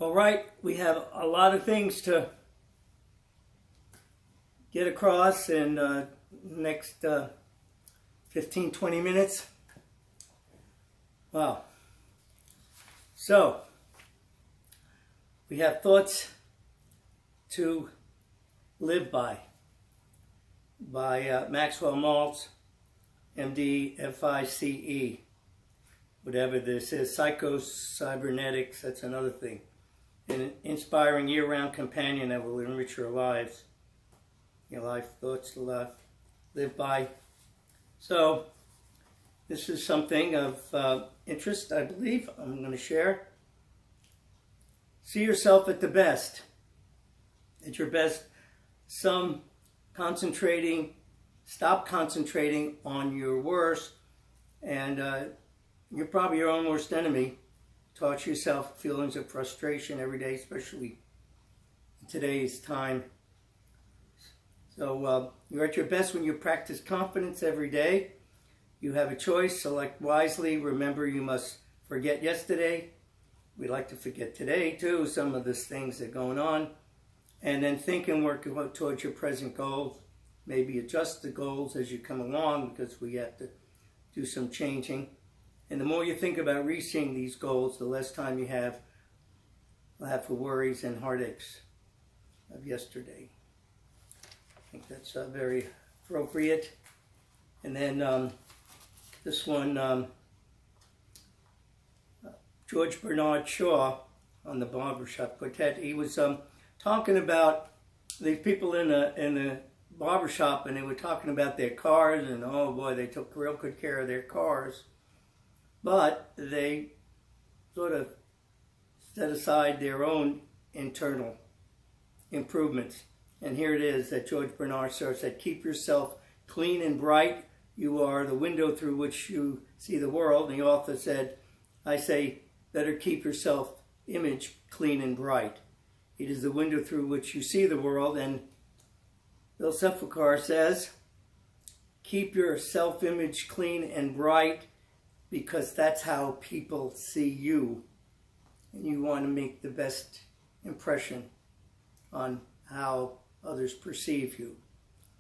All right, we have a lot of things to get across in next 15-20 minutes. Wow. So, we have thoughts to live by Maxwell Maltz, MD, FICE, whatever this is, psycho-cybernetics, that's another thing. An inspiring year-round companion that will enrich your lives. Your life thoughts to live by. So, this is something of interest, I believe, I'm going to share. See yourself at the best. At your best. Stop concentrating on your worst, and you're probably your own worst enemy. Taught yourself feelings of frustration every day, especially in today's time. So you're at your best when you practice confidence every day. You have a choice. Select wisely. Remember, you must forget yesterday. We like to forget today, too, some of these things that are going on. And then think and work towards your present goals. Maybe adjust the goals as you come along, because we have to do some changing. And the more you think about reaching these goals, the less time you have for worries and heartaches of yesterday. I think that's very appropriate. And then this one, George Bernard Shaw on the Barbershop Quartet, he was talking about these people in the barbershop, and they were talking about their cars, and oh boy, they took real good care of their cars. But they sort of set aside their own internal improvements. And here it is that George Bernard Shaw said, keep yourself clean and bright. You are the window through which you see the world. And the author said, I say, better keep your self-image clean and bright. It is the window through which you see the world. And Bill Sefakar says, keep your self-image clean and bright, because that's how people see you. And you want to make the best impression on how others perceive you.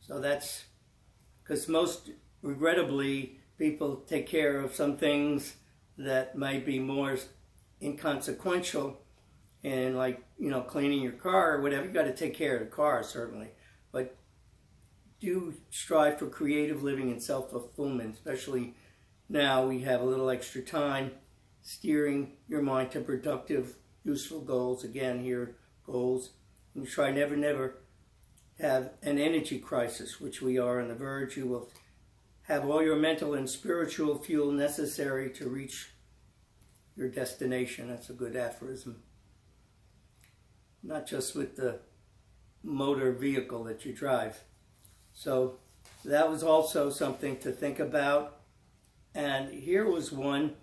So that's because most, regrettably, people take care of some things that might be more inconsequential, and like, cleaning your car or whatever. You got to take care of the car, certainly. But do strive for creative living and self-fulfillment, especially now we have a little extra time, steering your mind to productive, useful goals. Again, here, goals. And try never have an energy crisis, which we are on the verge. You will have all your mental and spiritual fuel necessary to reach your destination. That's a good aphorism. Not just with the motor vehicle that you drive. So that was also something to think about. And here was one.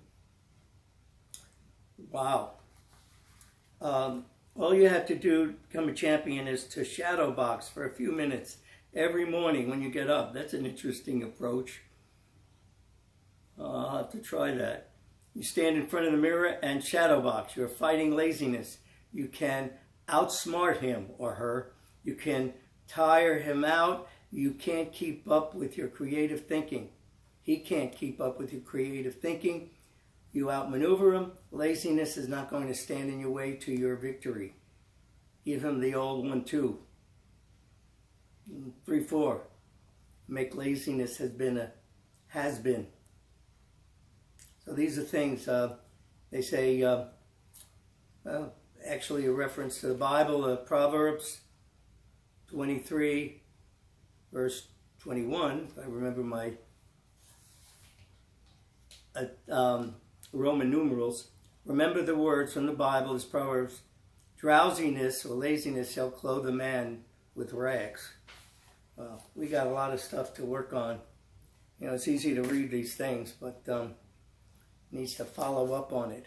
Wow. All you have to do to become a champion is to shadow box for a few minutes every morning when you get up. That's an interesting approach. I'll have to try that. You stand in front of the mirror and shadow box. You're fighting laziness. You can outsmart him or her. You can tire him out. You can't keep up with your creative thinking. He can't keep up with your creative thinking. You outmaneuver him. Laziness is not going to stand in your way to your victory. Give him the old 1-2. 3-4. Make laziness has been. So these are things they say, actually a reference to the Bible, Proverbs 23, verse 21, if I remember my Roman numerals. Remember the words from the Bible, as Proverbs, drowsiness or laziness shall clothe a man with rags. Well, we got a lot of stuff to work on. It's easy to read these things, but needs to follow up on it.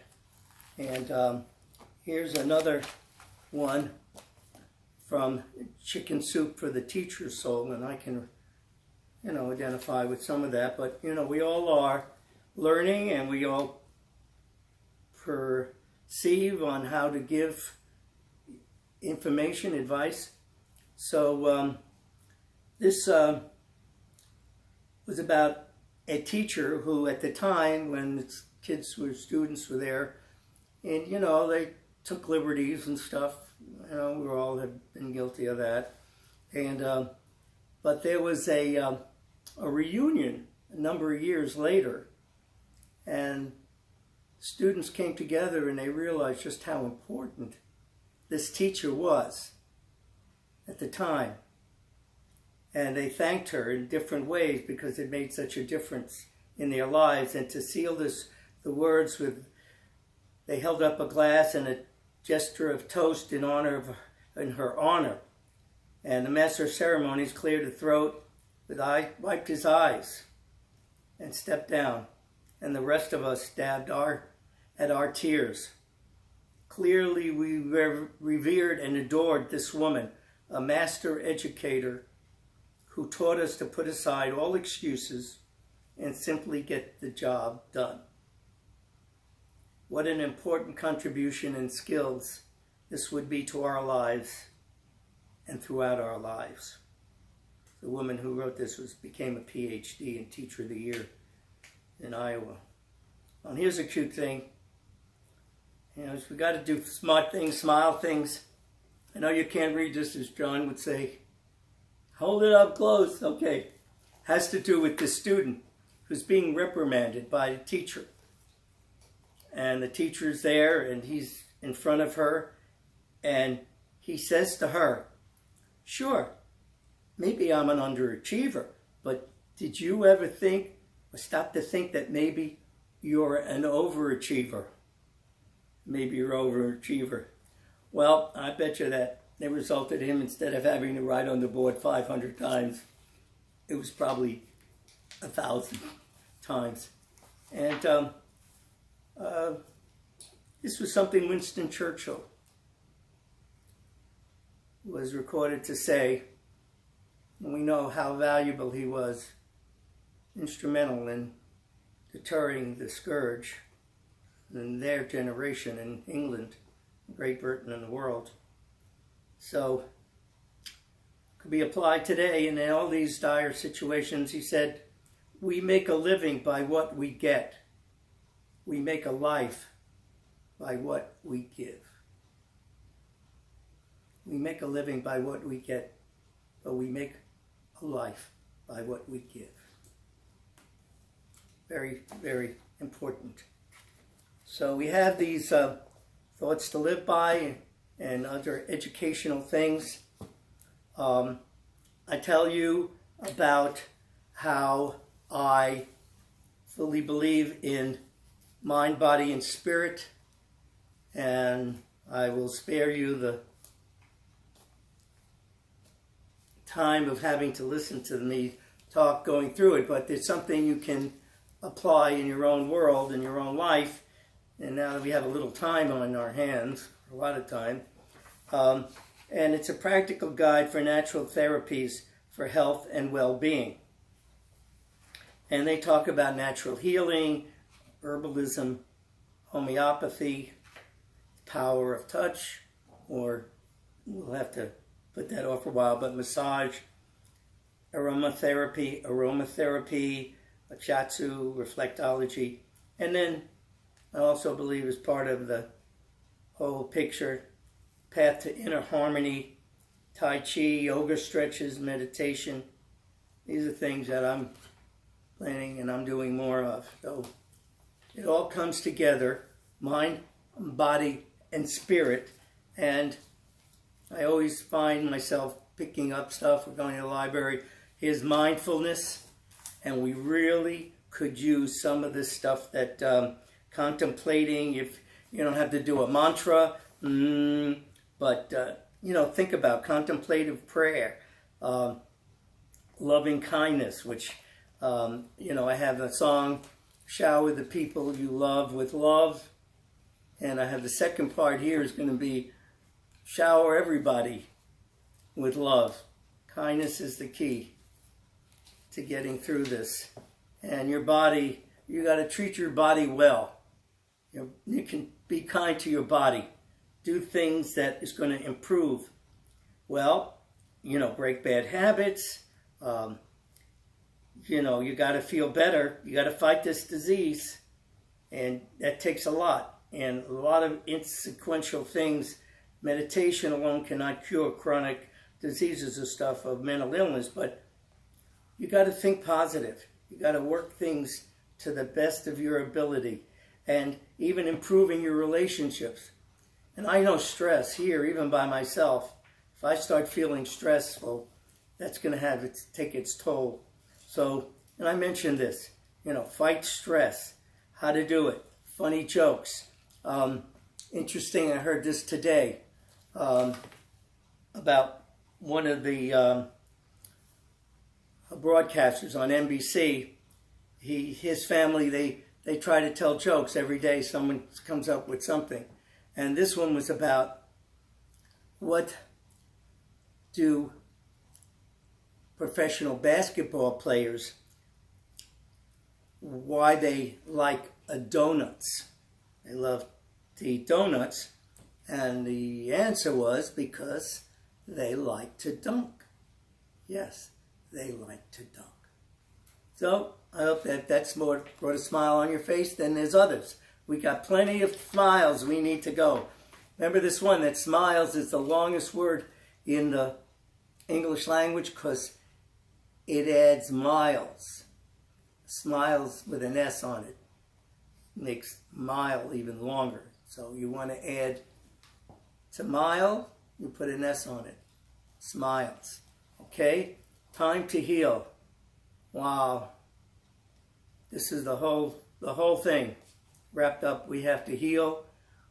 And here's another one from Chicken Soup for the Teacher's Soul, and I can, identify with some of that. But, we all are learning, and we all perceive on how to give information, advice. So this was about a teacher who, at the time when students were there, and they took liberties and stuff. We all have been guilty of that. And but there was a reunion a number of years later, and students came together and they realized just how important this teacher was at the time. And they thanked her in different ways because it made such a difference in their lives. And to seal the words with, they held up a glass and a gesture of toast in her honor. And the master of ceremonies cleared the throat, wiped his eyes, and stepped down. And the rest of us dabbed at our tears. Clearly, we revered and adored this woman, a master educator who taught us to put aside all excuses and simply get the job done. What an important contribution and skills this would be to our lives and throughout our lives. The woman who wrote this became a PhD and Teacher of the Year in Iowa. And here's a cute thing. We got to do smart things, smile things. I know you can't read this, as John would say. Hold it up close. Okay. Has to do with the student who's being reprimanded by the teacher. And the teacher's there, and he's in front of her, and he says to her, "Sure, maybe I'm an underachiever, but did you ever think, or stop to think that maybe you're an overachiever? Maybe you're an overachiever." Well, I bet you that it resulted in him, instead of having to write on the board 500 times, it was probably 1,000 times. And this was something Winston Churchill was recorded to say. And we know how valuable he was, instrumental in deterring the scourge in their generation in England, Great Britain, and the world. So, could be applied today in all these dire situations. He said, "We make a living by what we get. We make a life by what we give." We make a living by what we get, but we make a life by what we give. Very, very important. So we have these thoughts to live by and other educational things. I tell you about how I fully believe in mind, body, and spirit, and I will spare you the time of having to listen to me talk going through it, but it's something you can apply in your own world, in your own life. And now that we have a little time on our hands, a lot of time, and it's a practical guide for natural therapies for health and well-being. And they talk about natural healing, herbalism, homeopathy, power of touch, or we'll have to put that off for a while, but massage, aromatherapy, shiatsu, reflectology, and then I also believe as part of the whole picture, path to inner harmony, Tai Chi, yoga stretches, meditation. These are things that I'm planning and I'm doing more of. So it all comes together, mind, body, and spirit. And I always find myself picking up stuff. We're going to the library. Here's mindfulness. And we really could use some of this stuff that contemplating, if you don't have to do a mantra, but think about contemplative prayer, loving kindness, which, I have a song, shower the people you love with love. And I have the second part here is going to be shower everybody with love. Kindness is the key to getting through this. And your body, you got to treat your body well. You can be kind to your body. do things that is going to improve? Well, break bad habits. You got to feel better. You got to fight this disease. And that takes a lot. And a lot of insequential things. Meditation alone cannot cure chronic diseases or stuff of mental illness. But you got to think positive. You got to work things to the best of your ability. And even improving your relationships. And I know stress here, even by myself. If I start feeling stressful, that's going to take its toll. So, and I mentioned this, fight stress, how to do it, funny jokes. Interesting, I heard this today about one of the broadcasters on NBC. His family, they try to tell jokes every day. Someone comes up with something. And this one was about what do professional basketball players, why they like donuts. They love to eat donuts. And the answer was because they like to dunk. Yes, they like to dunk. So I hope that's more brought a smile on your face than there's others. We got plenty of smiles. We need to go. Remember this one, that smiles is the longest word in the English language because it adds miles. Smiles with an S on it makes mile even longer. So you want to add to mile, you put an S on it. Smiles. Okay? Time to heal. Wow. This is the whole thing wrapped up. We have to heal.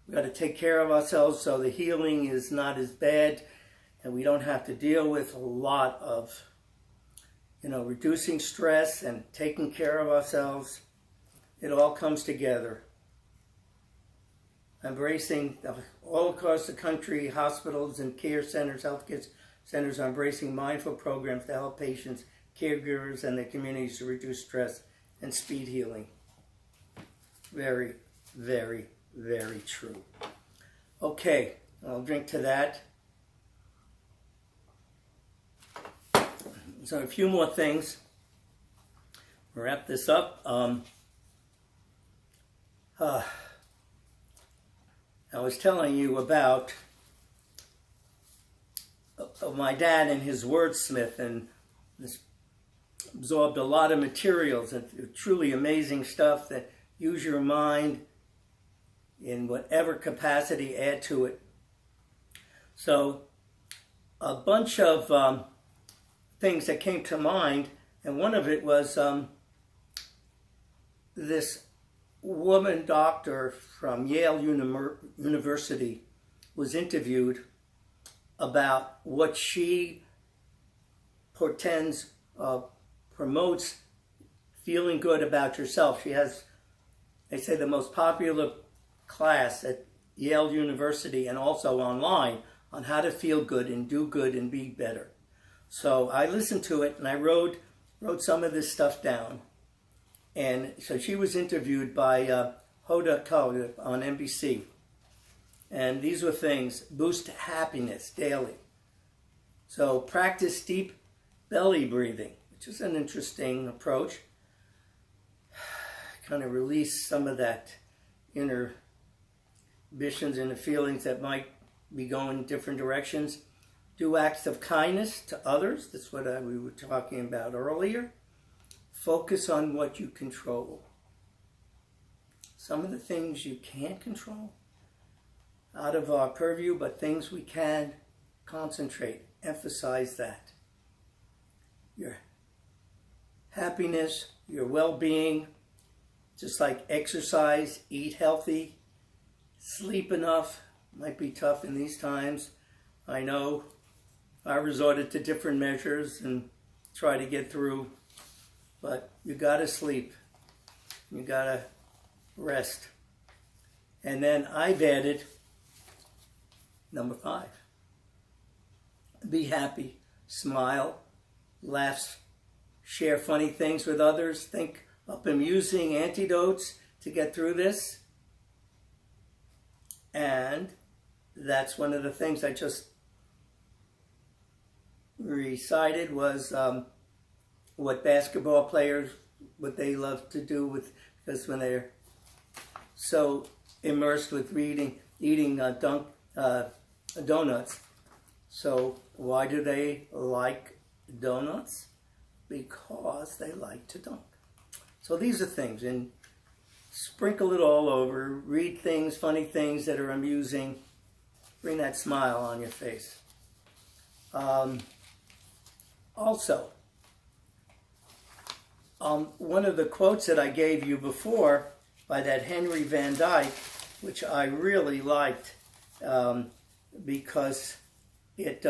We got to take care of ourselves so the healing is not as bad and we don't have to deal with a lot of, reducing stress and taking care of ourselves. It all comes together. Embracing, all across the country, hospitals and care centers, healthcare centers are embracing mindful programs to help patients, caregivers, and their communities to reduce stress and speed healing. Very, very, very true. Okay, I'll drink to that. So a few more things. Wrap this up. I was telling you about my dad and his wordsmith, and this absorbed a lot of materials and truly amazing stuff that use your mind in whatever capacity, add to it. So a bunch of things that came to mind, and one of it was this woman doctor from Yale University was interviewed about what she promotes feeling good about yourself. She has, they say, the most popular class at Yale University and also online on how to feel good and do good and be better. So I listened to it and I wrote some of this stuff down. And so she was interviewed by Hoda Kotb on NBC. And these were things: boost happiness daily. So practice deep belly breathing, which is an interesting approach. Kind of release some of that inner ambitions and the feelings that might be going different directions. Do acts of kindness to others. That's what we were talking about earlier. Focus on what you control. Some of the things you can't control, out of our purview, but things we can concentrate. Emphasize that. Your happiness, your well-being, just like exercise, eat healthy, sleep enough. Might be tough in these times. I know I resorted to different measures and try to get through, but you gotta sleep. You gotta rest. And then I've added number 5. Be happy, smile, laugh, share funny things with others, think up amusing antidotes to get through this. And that's one of the things I just recited was what basketball players, what they love to do with, because when they're so immersed with eating donuts. So why do they like donuts? Because they like to dunk. So these are things, and sprinkle it all over. Read things, funny things that are amusing. Bring that smile on your face. Also, one of the quotes that I gave you before by that Henry Van Dyke, which I really liked because it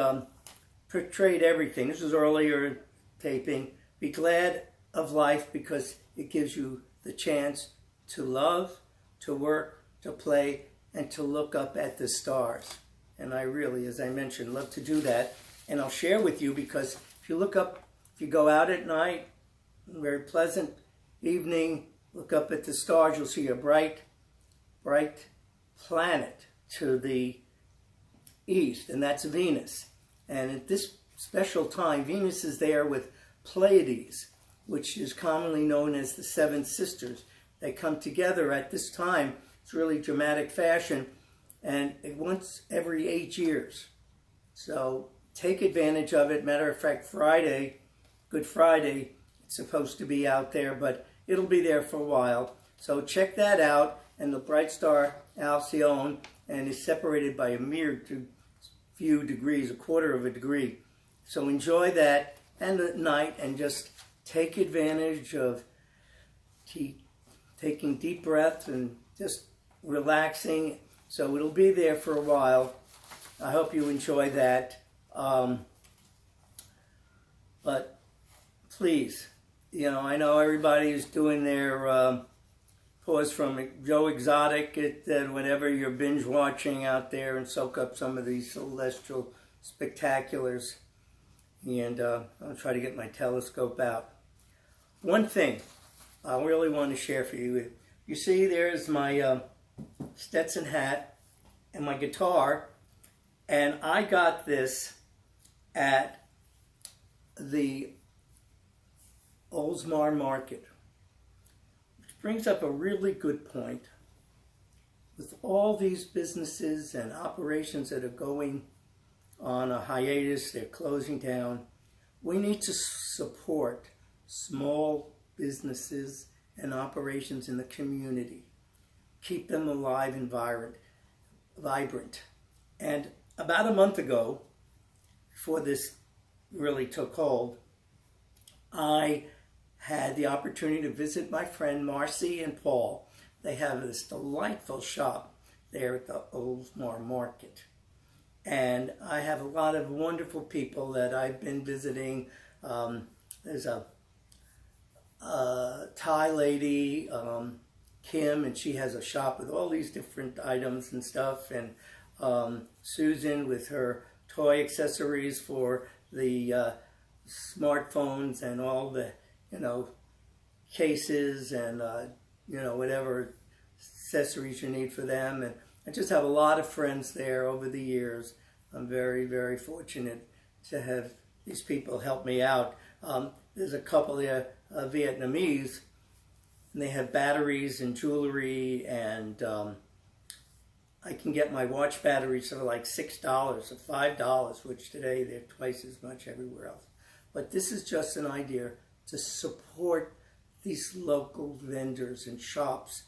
portrayed everything. This was earlier taping. Be glad of life because it gives you the chance to love, to work, to play, and to look up at the stars. And I really, as I mentioned, love to do that. And I'll share with you because if you look up, if you go out at night, very pleasant evening, look up at the stars, you'll see a bright, bright planet to the east, and that's Venus. And at this special time, Venus is there with Pleiades, which is commonly known as the Seven Sisters. They come together at this time. It's really dramatic fashion, and once every 8 years. So take advantage of it. Matter of fact, Friday, Good Friday, it's supposed to be out there, but it'll be there for a while. So check that out. And the bright star Alcyone, and is separated by a mere few degrees, a quarter of a degree. So enjoy that and at night, and just take advantage of taking deep breaths and just relaxing. So it'll be there for a while. I hope you enjoy that. But please, you know, I know everybody's doing their pause from Joe Exotic, whenever you're binge watching out there, and soak up some of these celestial spectaculars. And I'll try to get my telescope out. One thing I really want to share for you. You see, there's my Stetson hat and my guitar, and I got this at the Oldsmar Market, which brings up a really good point. With all these businesses and operations that are going on a hiatus, they're closing down, we need to support small businesses and operations in the community. Keep them alive and vibrant. And about a month ago, before this really took hold, I had the opportunity to visit my friend Marcy and Paul. They have this delightful shop there at the Oldsmar Market. And I have a lot of wonderful people that I've been visiting. There's a Thai lady, Kim, and she has a shop with all these different items and stuff. And Susan with her toy accessories for the smartphones and all the, cases and, whatever accessories you need for them. And I just have a lot of friends there over the years. I'm very, very fortunate to have these people help me out. There's a couple there, Vietnamese, and they have batteries and jewelry, and I can get my watch batteries for like $6 or $5, which today they're twice as much everywhere else. But this is just an idea to support these local vendors and shops.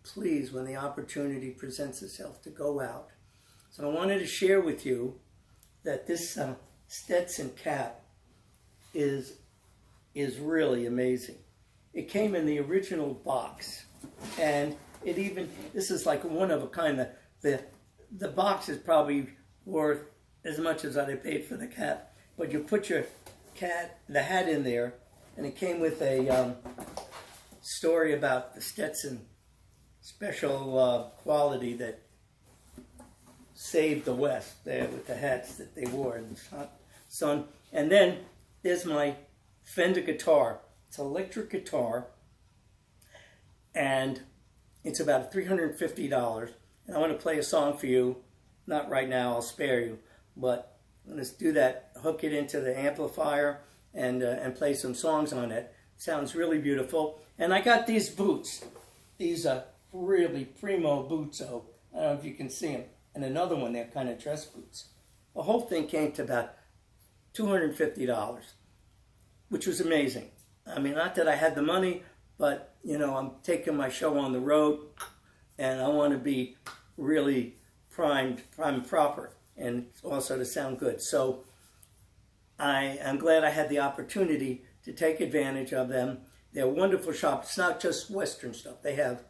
Please, when the opportunity presents itself, to go out. So I wanted to share with you that this Stetson cap is really amazing. It came in the original box, and this is like one of a kind. The box is probably worth as much as I paid for the cap, but you put the hat in there, and it came with a story about the Stetson special quality that saved the West there with the hats that they wore in the sun. And then there's my Fender guitar. It's an electric guitar, and it's about $350. And I want to play a song for you not right now, I'll spare you. But let's do that, hook it into the amplifier and play some songs on it. Sounds really beautiful. And I got these boots. These are really primo boots, so I don't know if you can see them. And another one, they're kind of dress boots. The whole thing came to about $250, which was amazing. I mean, not that I had the money, but, you know, I'm taking my show on the road, and I want to be really primed proper, and also to sound good. So I'm glad I had the opportunity to take advantage of them. They're a wonderful shop. It's not just Western stuff. They have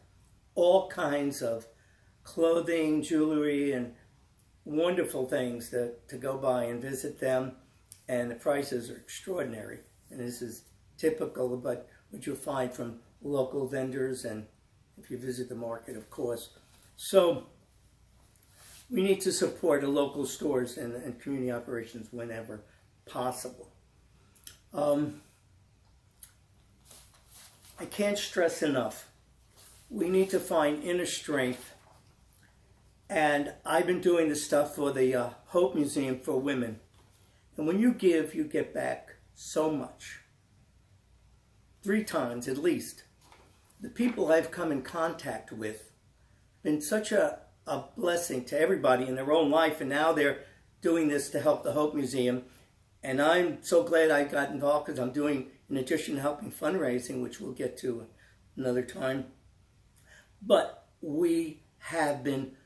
all kinds of clothing, jewelry, and wonderful things to go by and visit them. And the prices are extraordinary. And this is typical, but what you'll find from local vendors and if you visit the market, of course. So we need to support the local stores and community operations whenever possible. I can't stress enough, we need to find inner strength. And I've been doing this stuff for the Hope Museum for Women. And when you give, you get back so much. 3 times at least. The people I've come in contact with been such a blessing to everybody in their own life, and now they're doing this to help the Hope Museum. And I'm so glad I got involved because I'm doing, in addition to helping fundraising, which we'll get to another time. But we have been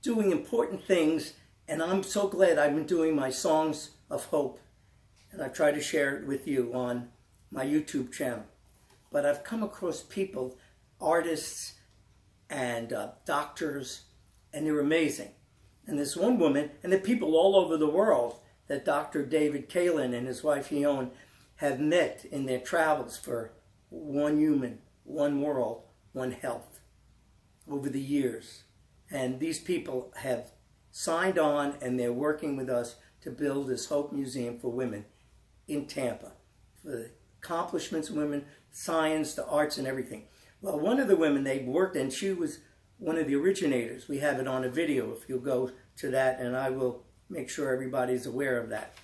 doing important things, and I'm so glad I've been doing my Songs of Hope, and I try to share it with you on my YouTube channel. But I've come across people, artists and doctors, and they're amazing. And this one woman, and the people all over the world that Dr. David Kalin and his wife Ione have met in their travels for one human, one world, one health over the years. And these people have signed on, and they're working with us to build this Hope Museum for Women in Tampa, for the accomplishments of women, science, the arts, and everything. Well, one of the women they worked, and she was one of the originators. We have it on a video if you'll go to that, and I will make sure everybody's aware of that.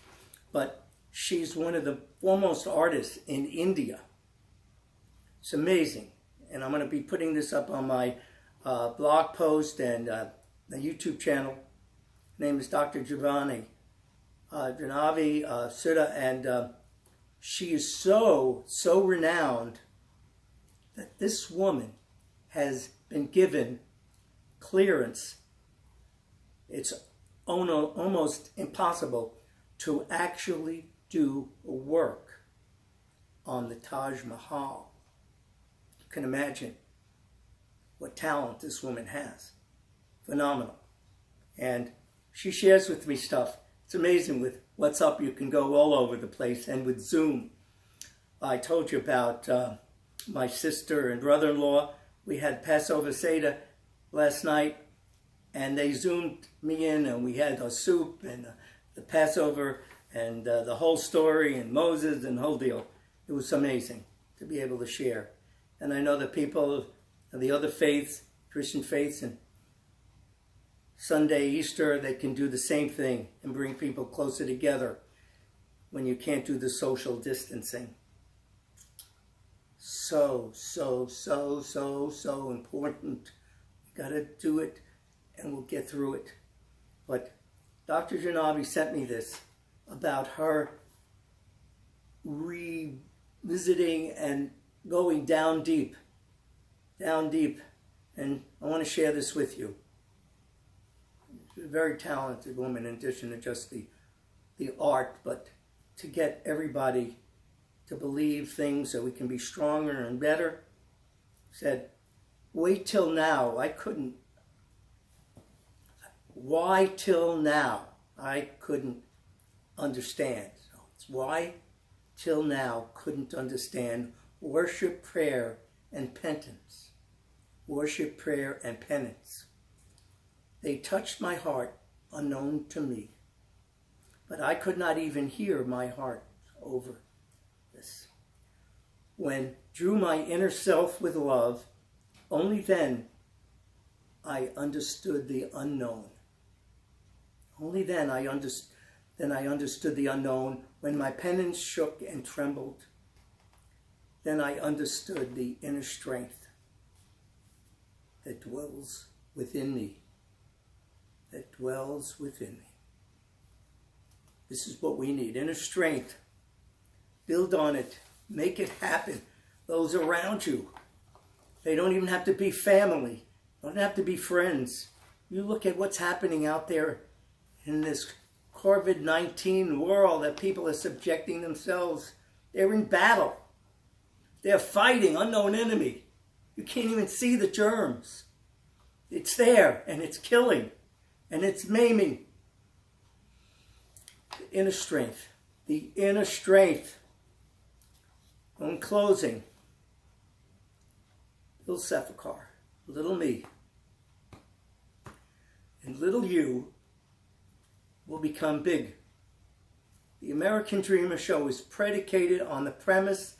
But she's one of the foremost artists in India. It's amazing. And I'm going to be putting this up on my blog post and the YouTube channel. Her name is Dr. Janavi Sudha, and she is so renowned that this woman has been given clearance. It's almost impossible to actually do work on the Taj Mahal. You can imagine what talent this woman has. Phenomenal. And she shares with me stuff. It's amazing with what's up. You can go all over the place. And with Zoom, I told you about my sister and brother-in-law. We had Passover Seder last night, and they Zoomed me in, and we had a soup and the Passover and the whole story and Moses and the whole deal. It was amazing to be able to share. And I know that people of the other faiths, Christian faiths, and Sunday, Easter, they can do the same thing and bring people closer together when you can't do the social distancing. So important. You got to do it, and we'll get through it. But Dr. Janavi sent me this about her revisiting and going down deep, and I want to share this with you. She's a very talented woman, in addition to just the art, but to get everybody to believe things so we can be stronger and better. Said, wait till now. Why till now? I couldn't understand. So it's why till now couldn't understand worship, prayer, and penance. Worship, prayer, and penance. They touched my heart unknown to me, but I could not even hear my heart over this. When drew my inner self with love, only then I understood the unknown. Only then I understood the unknown, when my pennons shook and trembled. Then I understood the inner strength that dwells within me, that dwells within me. This is what we need, inner strength. Build on it. Make it happen. Those around you, they don't even have to be family. They don't have to be friends. You look at what's happening out there in this COVID-19 world that people are subjecting themselves. They're in battle. They're fighting unknown enemy. You can't even see the germs. It's there, and it's killing, and it's maiming. The inner strength. The inner strength. In closing, little Sephakar, little me, and little you will become big. The American Dreamer Show is predicated on the premise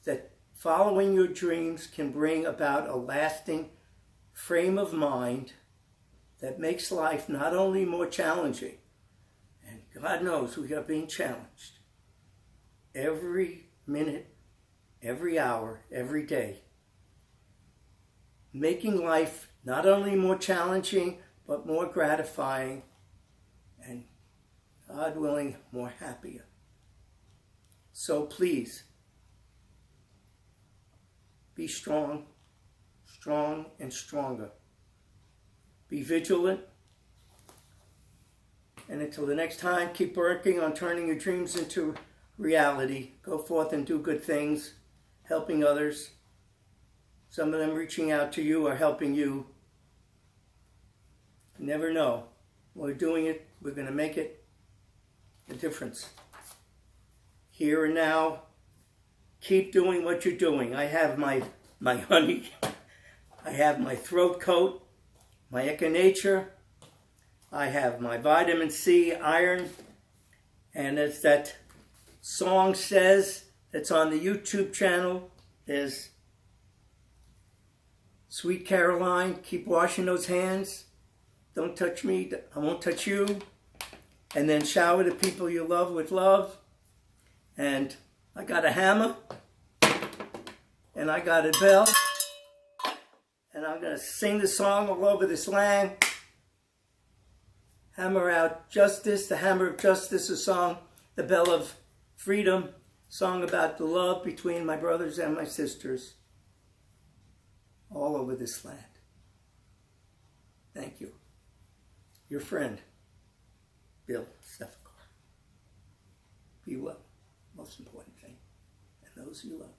that following your dreams can bring about a lasting frame of mind that makes life not only more challenging, and God knows we are being challenged every minute, every hour, every day. Making life not only more challenging, but more gratifying, and God willing, more happier. So please, be strong, strong and stronger. Be vigilant. And until the next time, keep working on turning your dreams into reality. Go forth and do good things, helping others. Some of them reaching out to you or helping you. You never know. We're doing it. We're going to make it a difference. Here and now, keep doing what you're doing. I have my honey. I have my throat coat, my Echinacea. I have my vitamin C, iron. And as that song says, that's on the YouTube channel, there's Sweet Caroline, keep washing those hands. Don't touch me, I won't touch you. And then shower the people you love with love. And I got a hammer. And I got a bell. And I'm going to sing the song all over this land. Hammer out justice, the hammer of justice, a song, the bell of freedom, song about the love between my brothers and my sisters all over this land. Thank you. Your friend, Bill Sephakar. Be well, most important thing, and those you love.